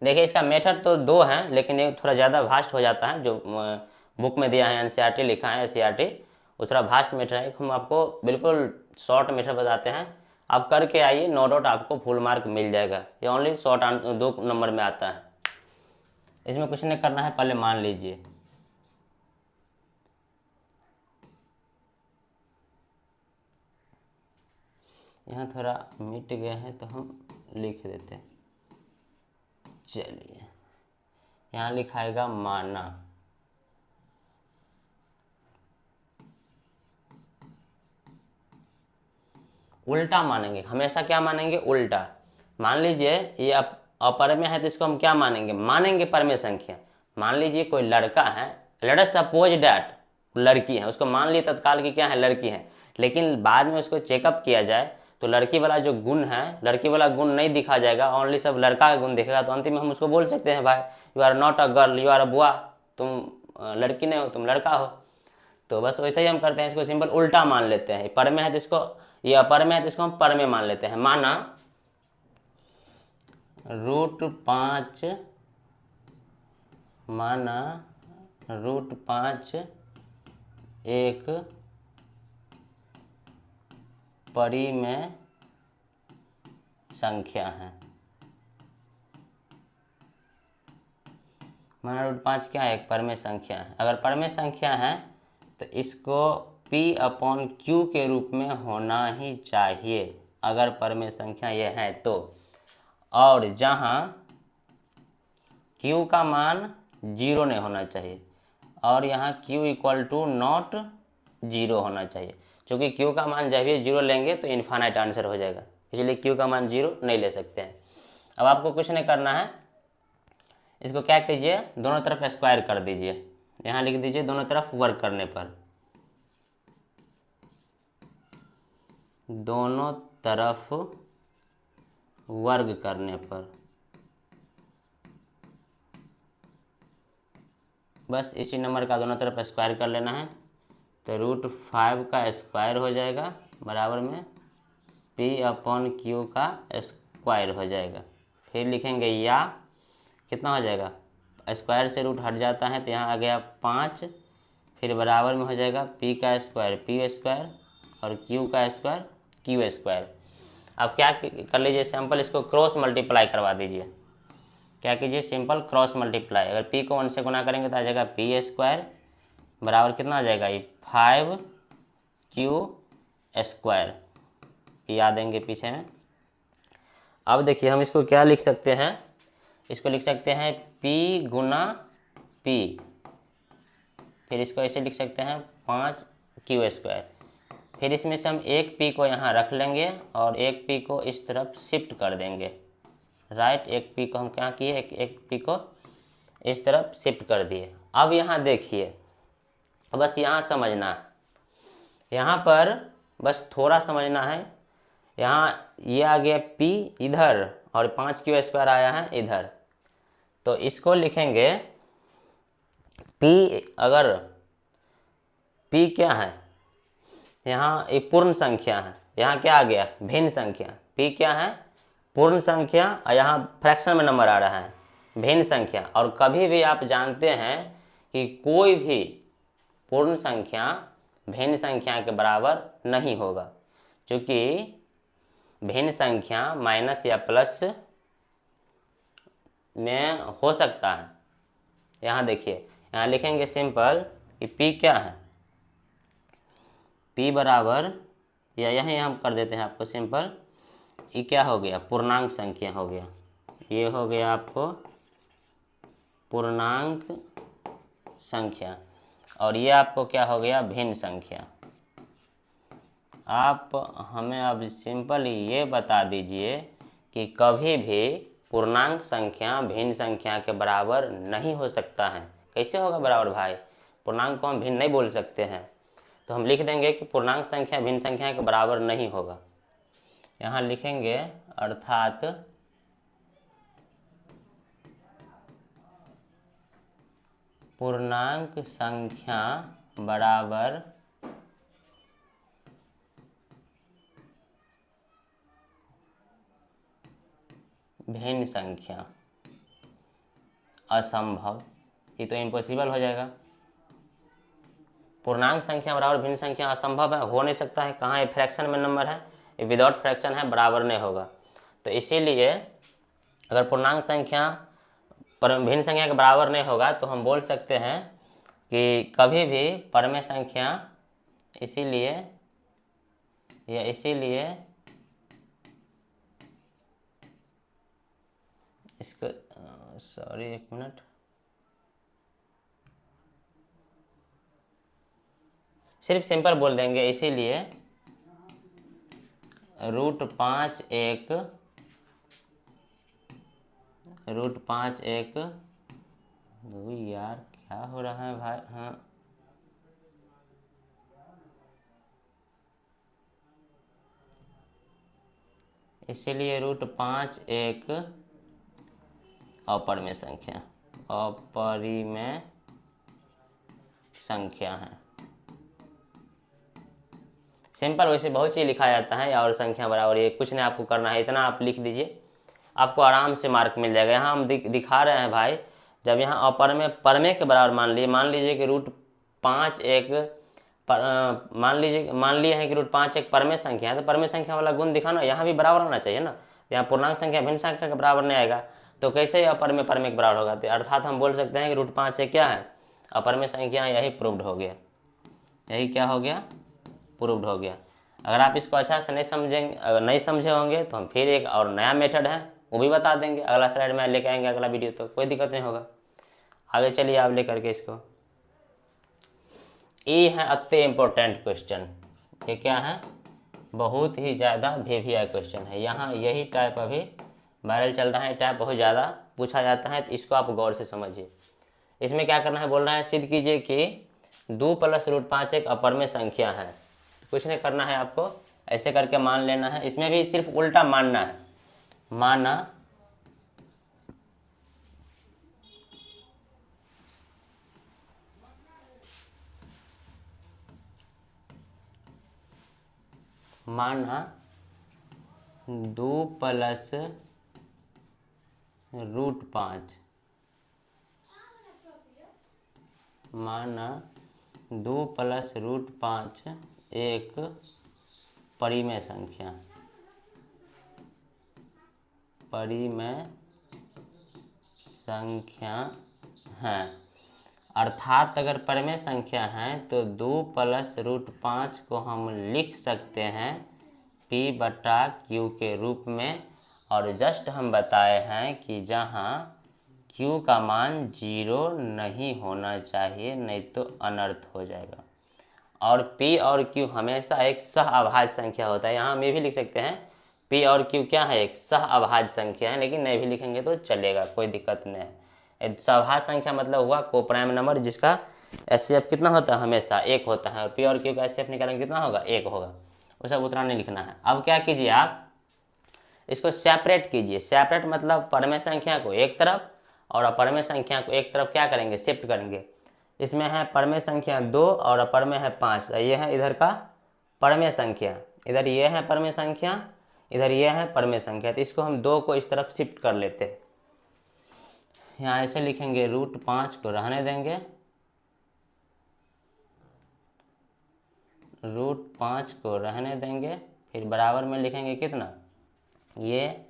देखिए इसका मेथड तो 2 हैं, लेकिन ये थोड़ा ज़्यादा वास्ट हो जाता है, जो बुक में दिया है एनसीईआरटी लिखा है एससीईआरटी, वो थोड़ा वास्ट मेथड है। हम आपको बिल्कुल शॉर्ट मेथड बताते हैं, आप करके आइए, नो डाउट आपको फुल मार्क मिल जाएगा। ये ओनली शॉर्ट 2 नंबर में आता है, इसमें कुछ नहीं करना है। पहले मान लीजिए यहाँ थोड़ा मिट गया है तो हम लिख देते हैं, चलिए यहाँ लिखाएगा माना, उल्टा मानेंगे हमेशा, क्या मानेंगे, उल्टा। मान लीजिए ये अपर में है तो इसको हम क्या मानेंगे, मानेंगे पर में संख्या। मान लीजिए कोई लड़का है, लेट अस सपोज डैट लड़की है, उसको मान लिए तत्काल की क्या है, लड़की है, लेकिन बाद में उसको चेकअप किया जाए तो लड़की वाला जो गुण है, लड़की वाला गुण नहीं दिखा जाएगा, ओनली सब लड़का का गुण दिखेगा, तो अंतिम में हम उसको बोल सकते हैं भाई you are not a girl, you are a बुआ, तुम लड़की नहीं हो, तुम लड़का हो। तो बस वैसे ही हम करते हैं, इसको सिंपल उल्टा मान लेते हैं। पर में है तो इसको, ये अपर में है तो इसको हम पर में मान लेते हैं। माना रूट 5, माना रूट 5 एक परी में संख्या है। माना रूट 5 क्या है, एक पर में संख्या है। अगर पर में संख्या है तो इसको P/Q के रूप में होना ही चाहिए, अगर पर में संख्या ये है तो। और जहाँ Q का मान 0 नहीं होना चाहिए, और यहाँ Q इक्वल टू नॉट 0 होना चाहिए, क्योंकि Q का मान जब भी 0 लेंगे तो इन्फानाइट आंसर हो जाएगा, इसलिए Q का मान 0 नहीं ले सकते हैं। अब आपको कुछ नहीं करना है, इसको क्या कीजिए, दोनों तरफ स्क्वायर कर दीजिए, यहाँ लिख दीजिए दोनों तरफ वर्क करने पर, दोनों तरफ वर्ग करने पर, बस इसी नंबर का दोनों तरफ स्क्वायर कर लेना है, तो रूट 5 का स्क्वायर हो जाएगा बराबर में P/Q का स्क्वायर हो जाएगा। फिर लिखेंगे या कितना हो जाएगा, स्क्वायर से रूट हट जाता है तो यहाँ आ गया 5, फिर बराबर में हो जाएगा P का स्क्वायर P स्क्वायर और Q का स्क्वायर Q स्क्वायर। अब क्या कर लीजिए, सिंपल इसको क्रॉस मल्टीप्लाई करवा दीजिए। क्या कीजिए, सिंपल क्रॉस मल्टीप्लाई, अगर P को 1 से गुना करेंगे तो आ जाएगा P स्क्वायर बराबर कितना आ जाएगा, ये 5Q स्क्वायर, याद देंगे पीछे में। अब देखिए हम इसको क्या लिख सकते हैं, इसको लिख सकते हैं P गुना P, फिर इसको ऐसे लिख सकते हैं 5Q स्क्वायर, फिर इसमें से हम एक P को यहाँ रख लेंगे और एक P को इस तरफ शिफ्ट कर देंगे, राइट। एक P को हम क्या किए, एक P को इस तरफ शिफ्ट कर दिए। अब यहाँ देखिए, बस यहाँ समझना है, यहाँ पर बस थोड़ा समझना है, यहाँ ये आ गया P इधर और 5Q स्क्वायर आया है इधर, तो इसको लिखेंगे P, अगर P क्या है, यहाँ एक पूर्ण संख्या है, यहाँ क्या आ गया, भिन्न संख्या। P क्या है, पूर्ण संख्या, और यहाँ फ्रैक्शन में नंबर आ रहा है, भिन्न संख्या। और कभी भी आप जानते हैं कि कोई भी पूर्ण संख्या भिन्न संख्या के बराबर नहीं होगा, क्योंकि भिन्न संख्या माइनस या प्लस में हो सकता है। यहाँ देखिए, यहाँ लिखेंगे सिंपल कि P क्या है, P बराबर, या यहीं हम कर देते हैं आपको सिंपल, ये क्या हो गया, पूर्णांक संख्या हो गया, ये हो गया आपको पूर्णांक संख्या, और ये आपको क्या हो गया, भिन्न संख्या। आप हमें अब सिंपल ये बता दीजिए कि कभी भी पूर्णांक संख्या भिन्न संख्या के बराबर नहीं हो सकता है। कैसे होगा बराबर भाई, पूर्णांक को हम भिन्न नहीं बोल सकते हैं, तो हम लिख देंगे कि पूर्णांक संख्या भिन्न संख्या के बराबर नहीं होगा। यहाँ लिखेंगे अर्थात पूर्णांक संख्या बराबर भिन्न संख्या असंभव, ये तो इम्पॉसिबल हो जाएगा। पूर्णांक संख्या बराबर भिन्न संख्या असंभव है, हो नहीं सकता है। कहाँ ये फ्रैक्शन में नंबर है, ये विदाउट फ्रैक्शन है, बराबर नहीं होगा। तो इसीलिए अगर पूर्णांक संख्या भिन्न संख्या के बराबर नहीं होगा तो हम बोल सकते हैं कि कभी भी परमेय संख्या, इसीलिए इसको सॉरी एक मिनट, सिर्फ सिंपल बोल देंगे, इसीलिए √5 एक यार क्या हो रहा है भाई, हाँ इसीलिए √5 एक अपरिमेय संख्या है। सिंपल वैसे बहुत चीज़ लिखा जाता है, और संख्या बराबर, ये कुछ नहीं आपको करना है, इतना आप लिख दीजिए, आपको आराम से मार्क मिल जाएगा। यहाँ हम दिखा रहे हैं भाई, जब यहाँ अपरिमेय परमेय के बराबर मान लीजिए कि √5 एक मान लिए हैं कि √5 एक परमेय संख्या है, तो परमेय संख्या वाला गुण दिखाना, यहाँ भी बराबर होना चाहिए ना। यहाँ पूर्णांक संख्या भिन्न संख्या के बराबर नहीं आएगा, तो कैसे अपरिमेय परमेय के बराबर होगा। तो अर्थात हम बोल सकते हैं कि √5 एक क्या है, अपरिमेय संख्या। यही प्रूव्ड हो गया, यही क्या हो गया, प्रूव्ड हो गया। अगर आप इसको अच्छा से नहीं समझे होंगे तो हम फिर एक और नया मेथड है वो भी बता देंगे, अगला स्लाइड में लेके आएंगे, अगला वीडियो, तो कोई दिक्कत नहीं होगा। आगे चलिए आप लेकर के इसको। ये है अति इम्पोर्टेंट क्वेश्चन, ये क्या है, बहुत ही ज़्यादा VVI क्वेश्चन है। यहाँ यही टाइप अभी वायरल चल रहा है, टाइप बहुत ज़्यादा पूछा जाता है, तो इसको आप गौर से समझिए। इसमें क्या करना है, बोल रहा है सिद्ध कीजिए कि 2 + √5 एक अपरिमेय संख्या है। कुछ नहीं करना है, आपको ऐसे करके मान लेना है। इसमें भी सिर्फ उल्टा मानना है, माना माना 2 + √5, माना 2 + √5 एक परिमेय संख्या है। अर्थात अगर परिमेय संख्या है तो 2 + √5 को हम लिख सकते हैं P/Q के रूप में। और जस्ट हम बताए हैं कि जहाँ Q का मान 0 नहीं होना चाहिए, नहीं तो अनर्थ हो जाएगा। और P और Q हमेशा एक सहअभाज्य संख्या होता है। यहाँ हम ये भी लिख सकते हैं P और Q क्या है, एक सहअभाज्य संख्या है, लेकिन नहीं भी लिखेंगे तो चलेगा, कोई दिक्कत नहीं है। सहअभाज्य संख्या मतलब हुआ कोप्राइम नंबर जिसका HCF कितना होता है, हमेशा 1 होता है। और P और Q का HCF निकालेंगे कितना होगा, 1 होगा। वो सब उतना नहीं लिखना है। अब क्या कीजिए, आप इसको सेपरेट कीजिए। सेपरेट मतलब परमेय संख्या को एक तरफ और अपरिमेय संख्या को एक तरफ क्या करेंगे, शिफ्ट करेंगे। इसमें है परमेय संख्या 2 और अपरिमेय है 5। ये है इधर का परमेय संख्या, इधर ये है परमेय संख्या, इधर ये है परमेय संख्या। तो इसको हम 2 को इस तरफ शिफ्ट कर लेते हैं। यहाँ ऐसे लिखेंगे, √5 को रहने देंगे, √5 को रहने देंगे, फिर बराबर में लिखेंगे कितना, ये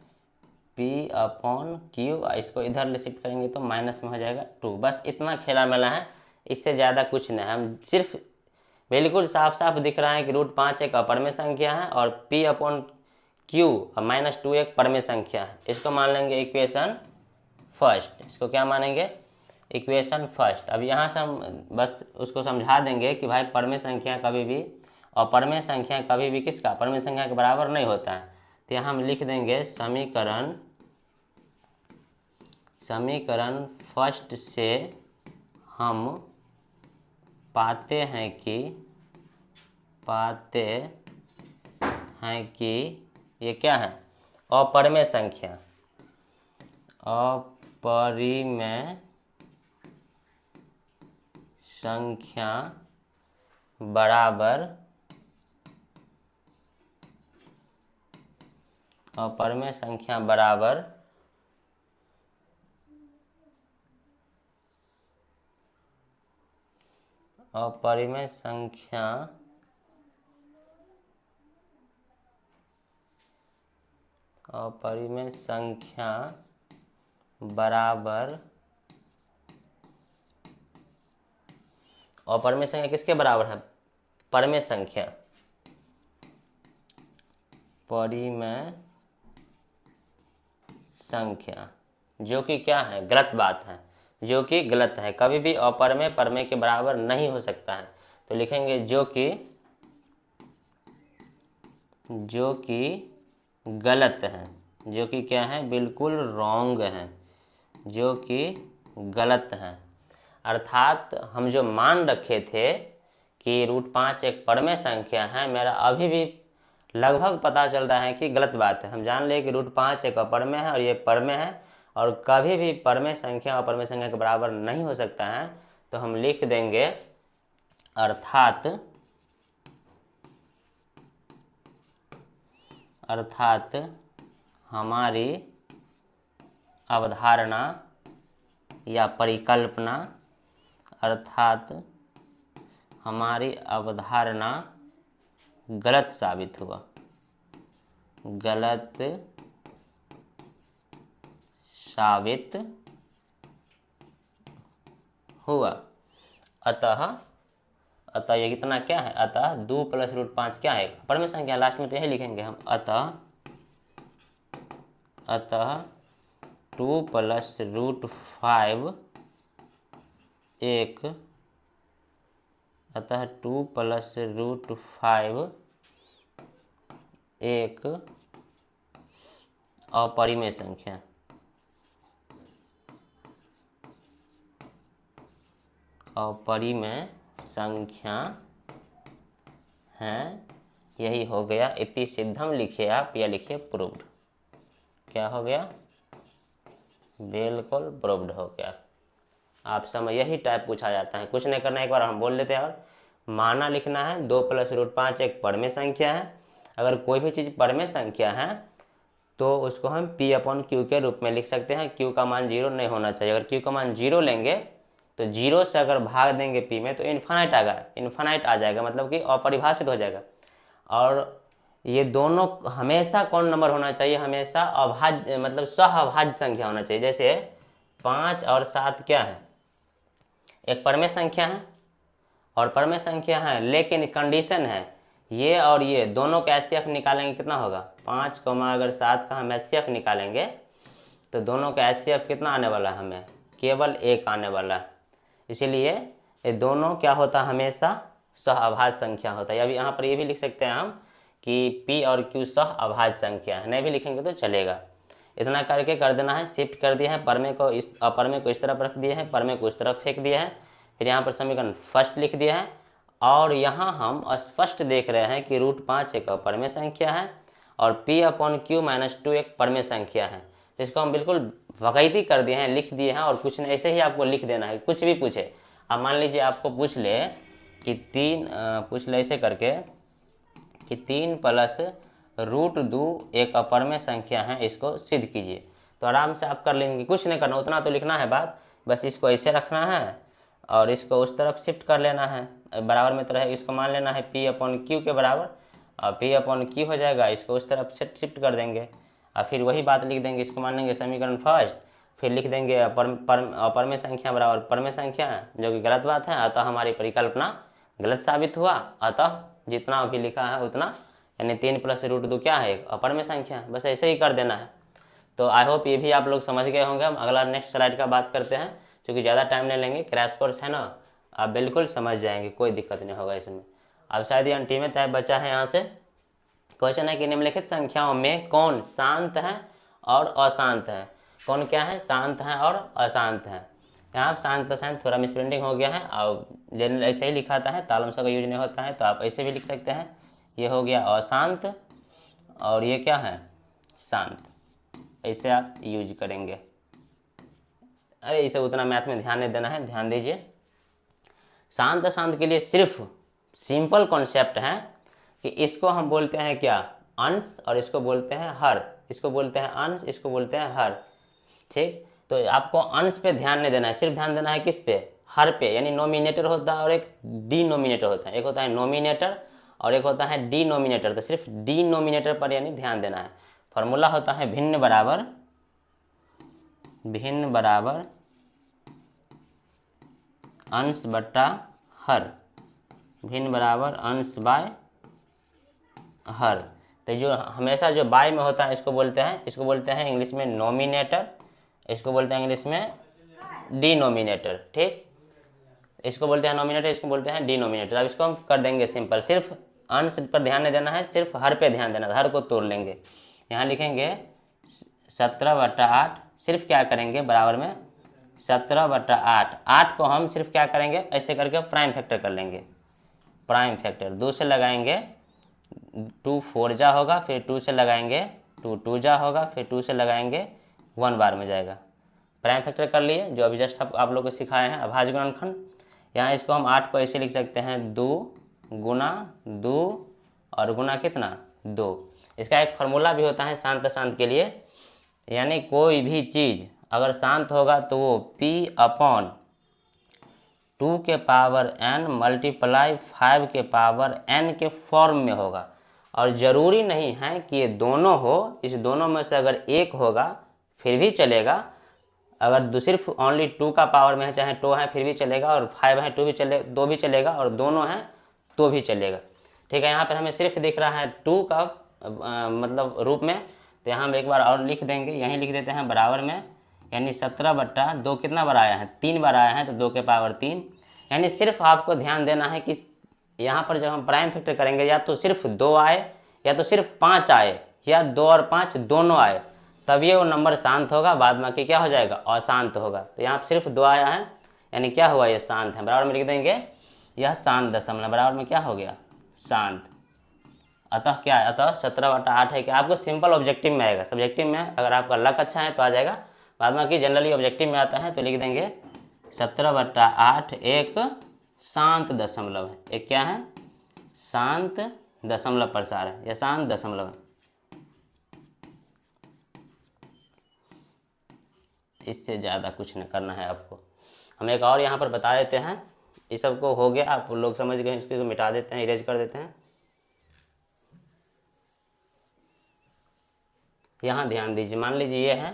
P/Q, इसको इधर शिफ्ट करेंगे तो माइनस में हो जाएगा 2। बस इतना खेला मेला है, इससे ज़्यादा कुछ नहीं। हम सिर्फ बिल्कुल साफ साफ दिख रहा है कि √5 एक अपरिमेय संख्या है और P/Q -2 एक परमेय संख्या है। इसको मान लेंगे इक्वेशन फर्स्ट। इसको क्या मानेंगे, इक्वेशन फर्स्ट। अब यहाँ से हम बस उसको समझा देंगे कि भाई परमेय संख्या कभी भी और परमेय संख्या कभी भी किसका परमेय संख्या के बराबर नहीं होता है। तो यहाँ हम लिख देंगे समीकरण फर्स्ट से हम पाते हैं कि ये क्या है अपरिमेय संख्या बराबर अपरिमेय संख्या बराबर अपरिमेय संख्या बराबर अपरिमेय संख्या किसके बराबर है परिमेय संख्या जो कि क्या है गलत बात है, जो कि गलत है। कभी भी अपरिमेय परिमेय के बराबर नहीं हो सकता है। तो लिखेंगे जो कि गलत है, जो कि क्या है बिल्कुल रॉन्ग है, जो कि गलत है। अर्थात हम जो मान रखे थे कि √5 एक परमेय संख्या है, मेरा अभी भी लगभग पता चल रहा है कि गलत बात है। हम जान ले कि √5 एक अपरमेय है और ये परमेय है और कभी भी परमेय संख्या अपरमेय संख्या के बराबर नहीं हो सकता है। तो हम लिख देंगे अर्थात हमारी अवधारणा या परिकल्पना गलत साबित हुआ। अतः ये कितना क्या है, अतः 2 + √5 क्या है परमेय संख्या। लास्ट में तो यही लिखेंगे हम, अतः 2 + √5 एक अपरिमेय संख्या है। यही हो गया इति सिद्धम, लिखिए आप या लिखिए प्रूव्ड। क्या हो गया, बिल्कुल प्रूव्ड हो गया। आप समय यही टाइप पूछा जाता है, कुछ नहीं करना, एक बार हम बोल लेते हैं और माना लिखना है। 2 + √5 एक परमेय संख्या है। अगर कोई भी चीज़ परमेय संख्या है तो उसको हम P/Q के रूप में लिख सकते हैं। Q का मान 0 नहीं होना चाहिए। अगर Q का मान 0 लेंगे तो 0 से अगर भाग देंगे P में तो इन्फानाइट आ जाएगा, मतलब कि अपरिभाषित हो जाएगा। और ये दोनों हमेशा कौन नंबर होना चाहिए, हमेशा अभाज्य मतलब सहअभाज्य संख्या होना चाहिए। जैसे 5 और 7 क्या है, एक परमेय संख्या है और परमेय संख्या है, लेकिन कंडीशन है ये और ये दोनों का HCF निकालेंगे कितना होगा 5, अगर 7 का हम HCF निकालेंगे तो दोनों का HCF कितना आने वाला है, हमें केवल 1 आने वाला है। इसीलिए ये दोनों क्या होता है, हमेशा सहअभाज्य संख्या होता है। अभी यहाँ पर ये भी लिख सकते हैं हम कि P और Q सहअभाज्य संख्या है, नहीं भी लिखेंगे तो चलेगा। इतना करके कर देना है, शिफ्ट कर दिया है, परमेय को अपरमेय को इस तरफ रख दिया है, परमेय को इस तरफ फेंक दिया है। फिर यहाँ पर समीकरण फर्स्ट लिख दिया है और यहाँ हम स्पष्ट देख रहे हैं कि √5 एक अपरमेय संख्या है और P/Q - 2 एक परमेय संख्या है। तो इसको हम बिल्कुल बाकायदी कर दिए हैं, लिख दिए हैं और कुछ नहीं, ऐसे ही आपको लिख देना है। कुछ भी पूछे, अब मान लीजिए आपको पूछ ले कि पूछ ले ऐसे करके कि 3 + √2 एक अपरमेय संख्या है, इसको सिद्ध कीजिए। तो आराम से आप कर लेंगे, कुछ नहीं करना, उतना तो लिखना है बात, बस इसको ऐसे रखना है और इसको उस तरफ शिफ्ट कर लेना है, बराबर में तो रहे। इसको मान लेना है P/Q के बराबर और P/Q हो जाएगा, इसको उस तरफ शिफ्ट कर देंगे और फिर वही बात लिख देंगे। इसको मान लेंगे समीकरण फर्स्ट, फिर लिख देंगे अपरमेय संख्या बराबर परमेय संख्या है, जो कि गलत बात है। अतः हमारी परिकल्पना गलत साबित हुआ। अतः जितना अभी लिखा है उतना, यानी 3 + √2 क्या है, एक अपरमेय संख्या है। बस ऐसे ही कर देना है। तो आई होप ये भी आप लोग समझ गए होंगे। हम अगला नेक्स्ट स्लाइड का बात करते हैं। क्योंकि ज़्यादा टाइम नहीं लेंगे, क्रैश कोर्स है ना, आप बिल्कुल समझ जाएंगे, कोई दिक्कत नहीं होगा इसमें। अब शायद ये अंतिम टाइप बचा है। यहाँ से क्वेश्चन है कि निम्नलिखित संख्याओं में कौन शांत है और अशांत है। कौन क्या है, शांत है और अशांत है। यहाँ शांत अशांत थोड़ा मिसप्रिंटिंग हो गया है, और जनरल ऐसे ही लिखा था है, तालम सा का यूज नहीं होता है, तो आप ऐसे भी लिख सकते हैं। ये हो गया अशांत और ये क्या है, शांत, ऐसे आप यूज करेंगे। अरे इसे उतना मैथ में ध्यान नहीं देना है, ध्यान दीजिए। शांत अशांत के लिए सिर्फ सिंपल कॉन्सेप्ट है कि इसको हम बोलते हैं क्या, अंश, और इसको बोलते हैं हर। इसको बोलते हैं अंश, इसको बोलते हैं हर। ठीक, तो आपको अंश पे ध्यान नहीं देना है, सिर्फ ध्यान देना है किस पे, हर पे। यानी नोमिनेटर होता है और एक डिनोमिनेटर होता है, एक होता है नोमिनेटर और एक होता है डिनोमिनेटर। तो सिर्फ डिनोमिनेटर पर यानी ध्यान देना है। फॉर्मूला होता है भिन्न बराबर अंश बट्टा हर, भिन्न बराबर अंश बाय हर। तो जो हमेशा जो बाय में होता है इसको बोलते हैं इंग्लिश में नोमिनेटर, इसको बोलते हैं इंग्लिश में डिनोमिनेटर। ठीक, इसको बोलते हैं नोमिनेटर, इसको बोलते हैं डिनोमिनेटर। अब इसको हम कर देंगे सिंपल, सिर्फ अंश पर ध्यान नहीं देना है, सिर्फ हर पे ध्यान देना है। हर को तोड़ लेंगे, यहाँ लिखेंगे 17/8, सिर्फ क्या करेंगे बराबर में 17/8। 8 को हम सिर्फ क्या करेंगे, ऐसे करके प्राइम फैक्टर कर लेंगे। प्राइम फैक्टर 2 से लगाएंगे, 2 4 जा होगा, फिर 2 से लगाएंगे 2 2 जा होगा, फिर 2 से लगाएंगे 1 बार में जाएगा। प्राइम फैक्टर कर लिए, जो अभी जस्ट आप लोग को सिखाए हैं अभाज्य गुणनखंड। यहाँ इसको हम 8 को ऐसे लिख सकते हैं 2 गुना 2 और गुना कितना 2। इसका एक फार्मूला भी होता है शांत अशांत के लिए, यानी कोई भी चीज़ अगर शांत होगा तो वो P/2 के पावर n मल्टीप्लाई 5 के पावर n के फॉर्म में होगा। और ज़रूरी नहीं है कि ये दोनों हो, इस दोनों में से अगर एक होगा फिर भी चलेगा। अगर सिर्फ ओनली 2 का पावर में है, चाहे 2 है फिर भी चलेगा, और 5 है 2 भी चले 2 भी चलेगा, और दोनों हैं तो भी चलेगा। ठीक है, यहाँ पर हमें सिर्फ दिख रहा है 2 का मतलब रूप में, तो यहाँ हम एक बार और लिख देंगे, यहीं लिख देते हैं बराबर में, यानी 17/2 कितना बार आया है, 3 बार आया है, तो 2 के पावर 3। यानी सिर्फ आपको ध्यान देना है कि यहाँ पर जब हम प्राइम फैक्टर करेंगे या तो सिर्फ 2 आए या तो सिर्फ 5 आए, या 2 और 5 दोनों आए, तब ये वो नंबर शांत होगा, बाद बाकी क्या हो जाएगा, अशांत होगा। तो यहाँ पर सिर्फ 2 आया है, यानी क्या हुआ, ये शांत है। बराबर में लिख देंगे यह शांत दशमलव, बराबर में क्या हो गया, शांत। अतः क्या है, अतः 17/8 है कि आपको सिंपल ऑब्जेक्टिव में आएगा। सब्जेक्टिव में अगर आपका लक अच्छा है तो आ जाएगा, बाद में कि जनरली ऑब्जेक्टिव में आता है तो लिख देंगे 17/8 एक शांत दशमलव है। एक क्या है, शांत दशमलव प्रसार है, या शांत दशमलव है। इससे ज़्यादा कुछ नहीं करना है आपको। हम एक और यहाँ पर बता देते हैं, इस सबको हो गया, आप लोग समझ गए, इसको मिटा देते हैं, इरेज कर देते हैं। यहाँ ध्यान दीजिए, मान लीजिए ये है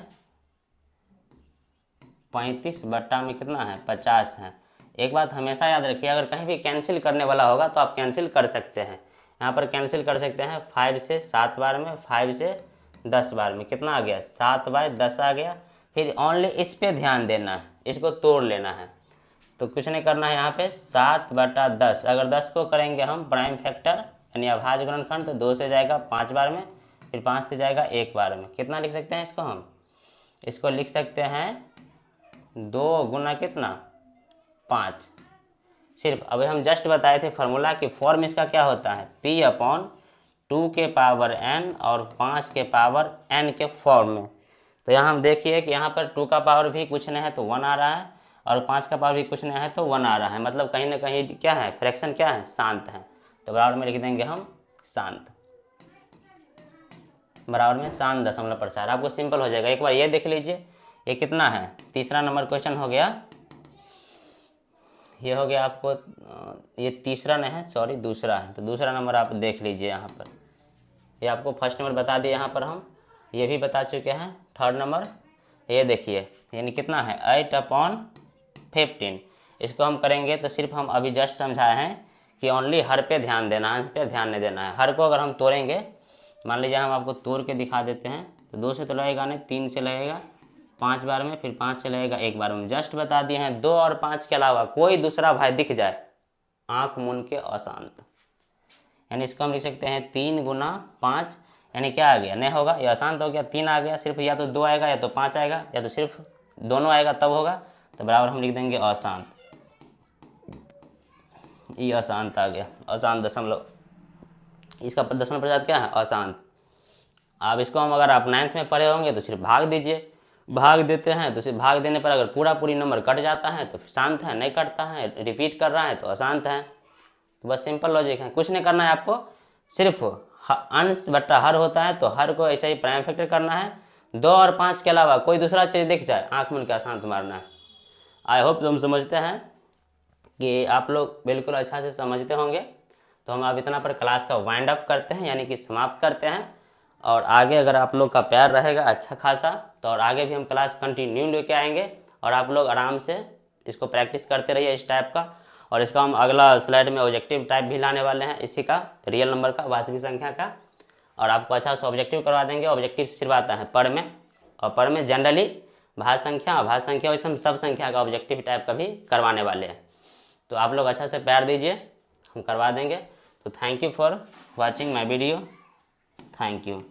35 में कितना है, 50 है। एक बात हमेशा याद रखिए, अगर कहीं भी कैंसिल करने वाला होगा तो आप कैंसिल कर सकते हैं। यहाँ पर कैंसिल कर सकते हैं 5 से 7 बार में, 5 से 10 बार में, कितना आ गया, 7/10 आ गया। फिर ओनली इस पे ध्यान देना है, इसको तोड़ लेना है, तो कुछ नहीं करना है। यहाँ पे 7/10, अगर 10 को करेंगे हम प्राइम फैक्टर यानी अभाज्य गुणनखंड, तो 2 से जाएगा 5 बार में, फिर 5 से जाएगा 1 बार में। कितना लिख सकते हैं इसको हम, इसको लिख सकते हैं 2 गुना कितना 5। सिर्फ अभी हम जस्ट बताए थे फार्मूला की फॉर्म इसका क्या होता है, P/2 के पावर n और 5 के पावर n के फॉर्म में। तो यहाँ हम देखिए कि यहाँ पर 2 का पावर भी कुछ नहीं है तो 1 आ रहा है, और 5 का पावर भी कुछ नहीं है तो 1 आ रहा है, मतलब कहीं ना कहीं क्या है, फ्रैक्शन क्या है, शांत है। तो बराबर में लिख देंगे हम शांत, बराबर में शांत दशमलव प्रसार। आपको सिंपल हो जाएगा। एक बार ये देख लीजिए, ये कितना है, तीसरा नंबर क्वेश्चन हो गया, ये हो गया आपको, ये तीसरा नहीं है, सॉरी दूसरा है, तो दूसरा नंबर आप देख लीजिए। यहाँ पर ये आपको फर्स्ट नंबर बता दिए, यहाँ पर हम ये भी बता चुके हैं। थर्ड नंबर ये देखिए, यानी कितना है 8/15। इसको हम करेंगे तो सिर्फ हम अभी जस्ट समझाए हैं कि ओनली हर पे ध्यान देना है, अंश पे ध्यान नहीं देना है। हर को अगर हम तोड़ेंगे, मान लीजिए हम आपको तोड़ के दिखा देते हैं, तो 2 से तो लगेगा नहीं, 3 से लगेगा, 5 बार में, फिर 5 से लगेगा 1 बार में। जस्ट बता दिए हैं 2 और 5 के अलावा कोई दूसरा भाई दिख जाए आँख मूंद के अशांत। यानी इसको हम लिख सकते हैं 3 गुना 5, यानी क्या आ गया, नहीं होगा, ये अशांत हो गया। 3 आ गया, सिर्फ या तो 2 आएगा या तो 5 आएगा या तो सिर्फ दोनों आएगा तब होगा, तो बराबर हम लिख देंगे अशांत। ये अशांत आ गया, अशांत दशमलव, इसका दशमलव प्रजात क्या है, अशांत। अब इसको हम अगर आप 9th में पढ़े होंगे तो सिर्फ भाग दीजिए, भाग देते हैं तो सिर्फ भाग देने पर अगर पूरी नंबर कट जाता है तो शांत है, नहीं कटता है, रिपीट कर रहा है तो अशांत है। तो बस सिंपल लॉजिक है, कुछ नहीं करना है आपको, सिर्फ अंश बट्टा हर होता है तो हर को ऐसे ही प्राइम फैक्टर करना है। 2 और 5 के अलावा कोई दूसरा चीज़ दिख जाए आँख मूंद के अशांत मारना है। आई होप हम समझते हैं कि आप लोग बिल्कुल अच्छा से समझते होंगे। तो हम अब इतना पर क्लास का वाइंड अप करते हैं, यानी कि समाप्त करते हैं। और आगे अगर आप लोग का प्यार रहेगा अच्छा खासा तो और आगे भी हम क्लास कंटिन्यू लेके आएंगे और आप लोग आराम से इसको प्रैक्टिस करते रहिए इस टाइप का। और इसका हम अगला स्लाइड में ऑब्जेक्टिव टाइप भी लाने वाले हैं, इसी का रियल नंबर का, वास्तविक संख्या का। और आपको अच्छा सा ऑब्जेक्टिव करवा देंगे। ऑब्जेक्टिव सिर्फ आता है पर में, और पर में जनरली भाज्य संख्या और भाज्य संख्या वैसे हम सब संख्या का ऑब्जेक्टिव टाइप का भी करवाने वाले हैं। तो आप लोग अच्छा से प्यार दीजिए, हम करवा देंगे। तो thank you for watching my video, thank you.